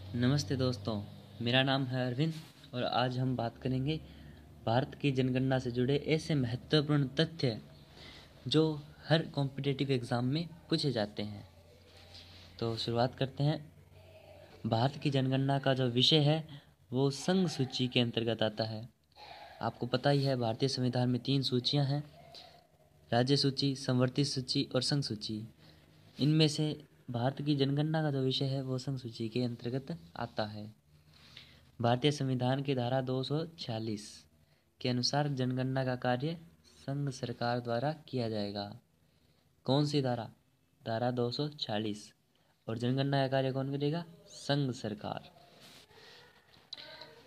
नमस्ते दोस्तों, मेरा नाम है अरविंद और आज हम बात करेंगे भारत की जनगणना से जुड़े ऐसे महत्वपूर्ण तथ्य जो हर कॉम्पिटिटिव एग्ज़ाम में पूछे जाते हैं। तो शुरुआत करते हैं। भारत की जनगणना का जो विषय है वो संघ सूची के अंतर्गत आता है। आपको पता ही है, भारतीय संविधान में 3 सूचियां हैं: राज्य सूची, संवर्ती सूची और संघ सूची। इनमें से भारत की जनगणना का जो विषय है वो संघ सूची के अंतर्गत आता है। भारतीय संविधान की धारा 246 के अनुसार जनगणना का कार्य संघ सरकार द्वारा किया जाएगा। कौन सी धारा? धारा 246। और जनगणना का कार्य कौन करेगा? संघ सरकार।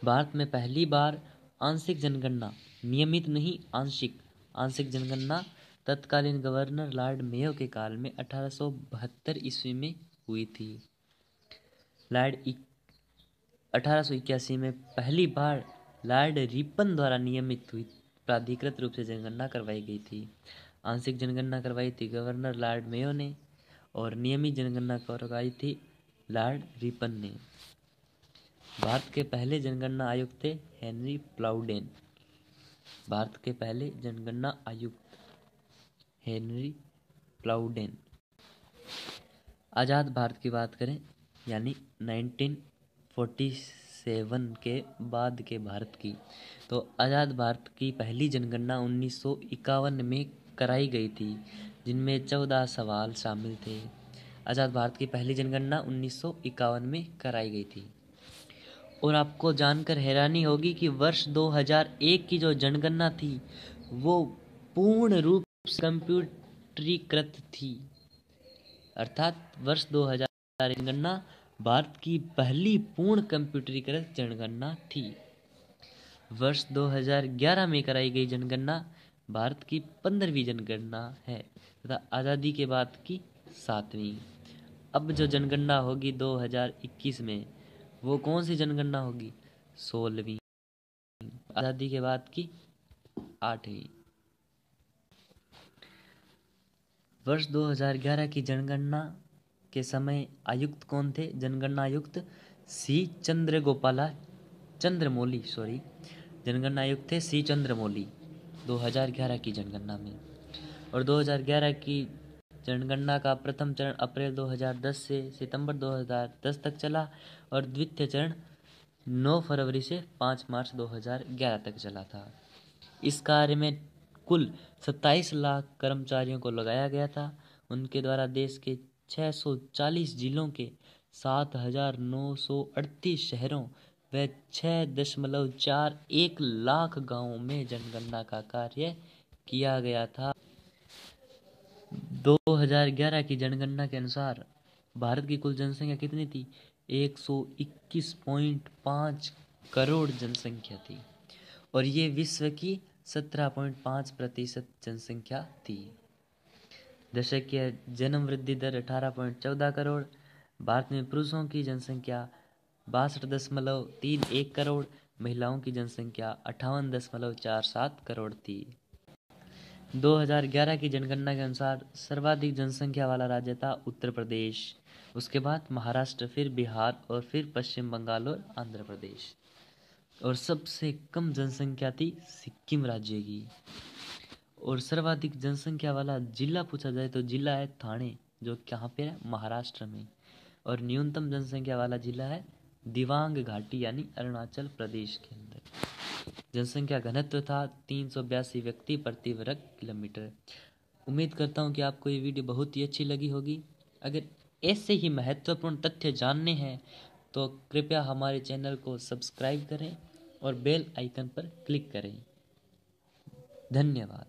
भारत में पहली बार आंशिक जनगणना, नियमित नहीं आंशिक जनगणना तत्कालीन गवर्नर लॉर्ड मेयो के काल में 1872 ईस्वी में हुई थी। 1881 में पहली बार लॉर्ड रिपन द्वारा नियमित हुई प्राधिकृत रूप से जनगणना करवाई गई थी। आंशिक जनगणना करवाई थी गवर्नर लॉर्ड मेयो ने और नियमित जनगणना करवाई थी लॉर्ड रिपन ने। भारत के पहले जनगणना आयुक्त थे हेनरी प्लाउडेन। भारत के पहले जनगणना आयुक्त हेनरी प्लाउडेन। आज़ाद भारत की बात करें, यानी 1947 के बाद के भारत की, तो आज़ाद भारत की पहली जनगणना 1951 में कराई गई थी, जिनमें 14 सवाल शामिल थे। आज़ाद भारत की पहली जनगणना 1951 में कराई गई थी। और आपको जानकर हैरानी होगी कि वर्ष 2001 की जो जनगणना थी वो पूर्ण रूप से कंप्यूटरीकृत थी। अर्थात वर्ष 2000 जनगणना भारत की पहली पूर्ण कंप्यूटरीकृत जनगणना थी। वर्ष 2011 में कराई गई जनगणना भारत की 15वीं जनगणना है तथा आज़ादी के बाद की 7वीं। अब जो जनगणना होगी 2021 में, वो कौन सी जनगणना होगी? 16वीं। आज़ादी के बाद की 8वीं। वर्ष 2011 की जनगणना के समय आयुक्त कौन थे? जनगणना आयुक्त सी जनगणना आयुक्त थे सी चंद्रमौली 2011 की जनगणना में। और 2011 की जनगणना का प्रथम चरण अप्रैल 2010 से सितंबर 2010 तक चला और द्वितीय चरण 9 फरवरी से 5 मार्च 2011 तक चला था। इस कार्य में कुल 27 लाख कर्मचारियों को लगाया गया था। उनके द्वारा देश के 640 जिलों के 7,938 शहरों व 6.41 लाख गांवों में जनगणना का कार्य किया गया था। 2011 की जनगणना के अनुसार भारत की कुल जनसंख्या कितनी थी? 121.5 करोड़ जनसंख्या थी और ये विश्व की 17.5% जनसंख्या थी। दशकीय जन्म वृद्धि दर 18.14 करोड़। भारत में पुरुषों की जनसंख्या 62.31 करोड़, महिलाओं की जनसंख्या 58.47 करोड़ थी। 2011 की जनगणना के अनुसार सर्वाधिक जनसंख्या वाला राज्य था उत्तर प्रदेश, उसके बाद महाराष्ट्र, फिर बिहार और फिर पश्चिम बंगाल और आंध्र प्रदेश। और सबसे कम जनसंख्या थी सिक्किम राज्य की। और सर्वाधिक जनसंख्या वाला जिला पूछा जाए तो जिला है ठाणे, जो कहाँ पे है? महाराष्ट्र में। और न्यूनतम जनसंख्या वाला जिला है दिबांग घाटी, यानी अरुणाचल प्रदेश के अंदर। जनसंख्या घनत्व था 382 व्यक्ति प्रति वर्ग किलोमीटर। उम्मीद करता हूँ कि आपको ये वीडियो बहुत ही अच्छी लगी होगी। अगर ऐसे ही महत्वपूर्ण तथ्य जानने हैं तो कृपया हमारे चैनल को सब्सक्राइब करें और बेल आइकन पर क्लिक करें। धन्यवाद।